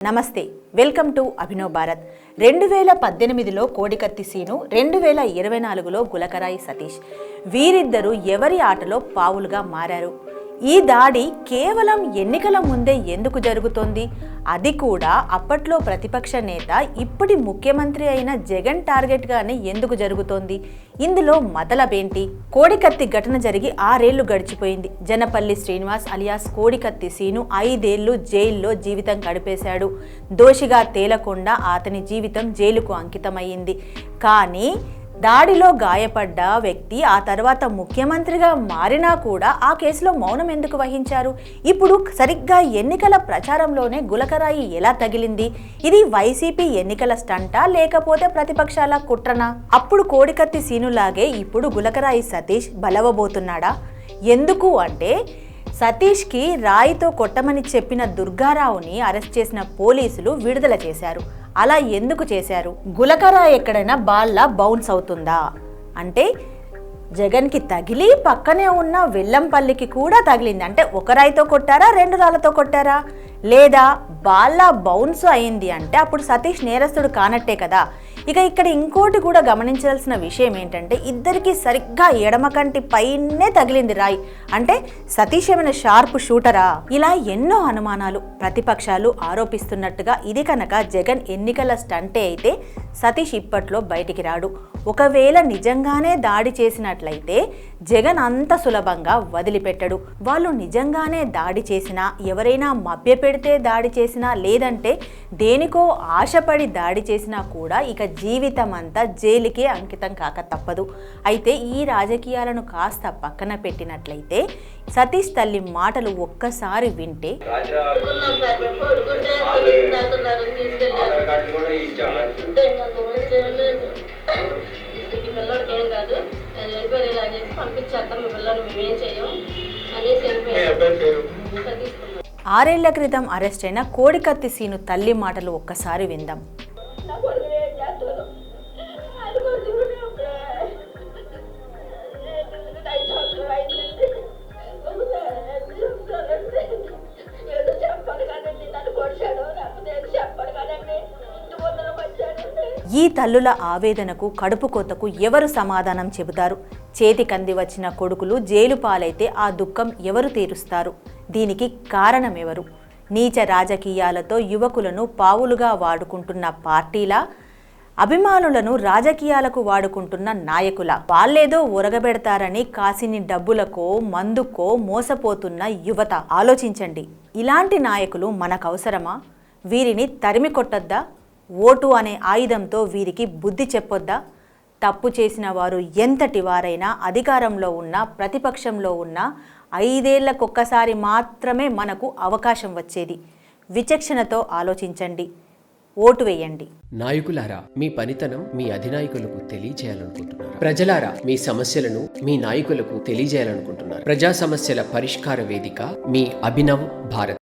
నమస్తే, welcome to Abhinav Bharat. 2018లో Kodikathi scene, 2024లో గులకరాయి Satish, వీరిద్దరూ ఎవరి ఆటలో పావులుగా మారారు? ఈ దాడి కేవలం ఎన్నికల ముందే ఎందుకు జరుగుతోంది? అది కూడా అప్పట్లో ప్రతిపక్ష నేత, ఇప్పటి ముఖ్యమంత్రి అయిన జగన్ టార్గెట్గానే ఎందుకు జరుగుతోంది? ఇందులో మతలబేంటి? కోడికత్తి ఘటన జరిగి 6 ఏళ్లు గడిచిపోయింది. జనపల్లి శ్రీనివాస్ అలియాస్ కోడికత్తి సీను 5 ఏళ్లు జైల్లో జీవితం గడిపేశాడు. దోషిగా తేలకుండా అతని జీవితం జైలుకు అంకితమయ్యింది. కానీ దాడిలో గాయపడ్డ వ్యక్తి ఆ తర్వాత ముఖ్యమంత్రిగా మారినా కూడా ఆ కేసులో మౌనం ఎందుకు వహించారు? ఇప్పుడు సరిగ్గా ఎన్నికల ప్రచారంలోనే గులకరాయి ఎలా తగిలింది? ఇది వైసీపీ ఎన్నికల స్టంటా లేకపోతే ప్రతిపక్షాల కుట్రనా? అప్పుడు కోడికత్తి సీనులాగే ఇప్పుడు గులకరాయి సతీష్ బలవబోతున్నాడా? ఎందుకు అంటే సతీష్కి రాయితో కొట్టమని చెప్పిన దుర్గారావుని అరెస్ట్ చేసిన పోలీసులు విడుదల చేశారు. అలా ఎందుకు చేశారు? గులకరాయి ఎక్కడైనా బాల్లా బౌన్స్ అవుతుందా అంటే జగన్కి తగిలి పక్కనే ఉన్న వెల్లంపల్లికి కూడా తగిలింది. అంటే ఒక రాయితో కొట్టారా, 2 రాళ్లతో కొట్టారా? లేదా బాల్లా బౌన్స్ అయింది అంటే అప్పుడు సతీష్ నేరస్తుడు కానట్టే కదా. ఇక ఇక్కడ ఇంకోటి కూడా గమనించాల్సిన విషయం ఏంటంటే ఇద్దరికి సరిగ్గా ఎడమ కంటి పైనే తగిలింది రాయి. అంటే సతీష్ ఏమైనా షార్ప్ షూటరా? ఇలా ఎన్నో అనుమానాలు ప్రతిపక్షాలు ఆరోపిస్తున్నట్టుగా ఇది కనుక జగన్ ఎన్నికల స్టంటే అయితే సతీష్ ఇప్పట్లో బయటికి రాడు. ఒకవేళ నిజంగానే దాడి చేసినట్లయితే జగన్ అంత సులభంగా వదిలిపెట్టడు. వాళ్ళు నిజంగానే దాడి చేసినా, ఎవరైనా మభ్యపెడితే దాడి చేసినా, లేదంటే దేనికో ఆశపడి దాడి చేసినా కూడా ఇక జీవితం అంతా జైలుకే అంకితం కాక తప్పదు. అయితే ఈ రాజకీయాలను కాస్త పక్కన పెట్టినట్లయితే సతీష్ తల్లి మాటలు ఒక్కసారి వింటే ఆరేళ్ల క్రితం అరెస్ట్ అయిన కోడికత్తి సీను తల్లి మాటలు ఒక్కసారి విందాం. ఈ తల్లుల ఆవేదనకు, కడుపు కోతకు ఎవరు సమాధానం చెబుతారు? చేతికంది వచ్చిన కొడుకులు జైలు పాలైతే ఆ దుఃఖం ఎవరు తీరుస్తారు? దీనికి కారణం ఎవరు? నీచ రాజకీయాలతో యువకులను పావులుగా వాడుకుంటున్న పార్టీలా, అభిమానులను రాజకీయాలకు వాడుకుంటున్న నాయకుల? వాళ్ళేదో ఒరగబెడతారని కాసిని డబ్బులకో మందుకో మోసపోతున్న యువత? ఆలోచించండి. ఇలాంటి నాయకులు మనకు అవసరమా? వీరిని తరిమి కొట్టొద్దా? ఓటు అనే ఆయుధంతో వీరికి బుద్ధి చెప్పొద్దా? తప్పు చేసిన వారు ఎంతటి వారైనా, అధికారంలో ఉన్నా ప్రతిపక్షంలో ఉన్నా 5 ఏళ్లకొక్కసారి మాత్రమే మనకు అవకాశం వచ్చేది. విచక్షణతో ఆలోచించండి, ఓటు వేయండి. నాయకులారా, మీ పనితనం మీ అధినాయకులకు తెలియజేయాలనుకుంటున్నారు. ప్రజలారా, మీ సమస్యలను మీ నాయకులకు తెలియజేయాలనుకుంటున్నారు. ప్రజా సమస్యల పరిష్కార వేదిక మీ అభినవ్ భారత్.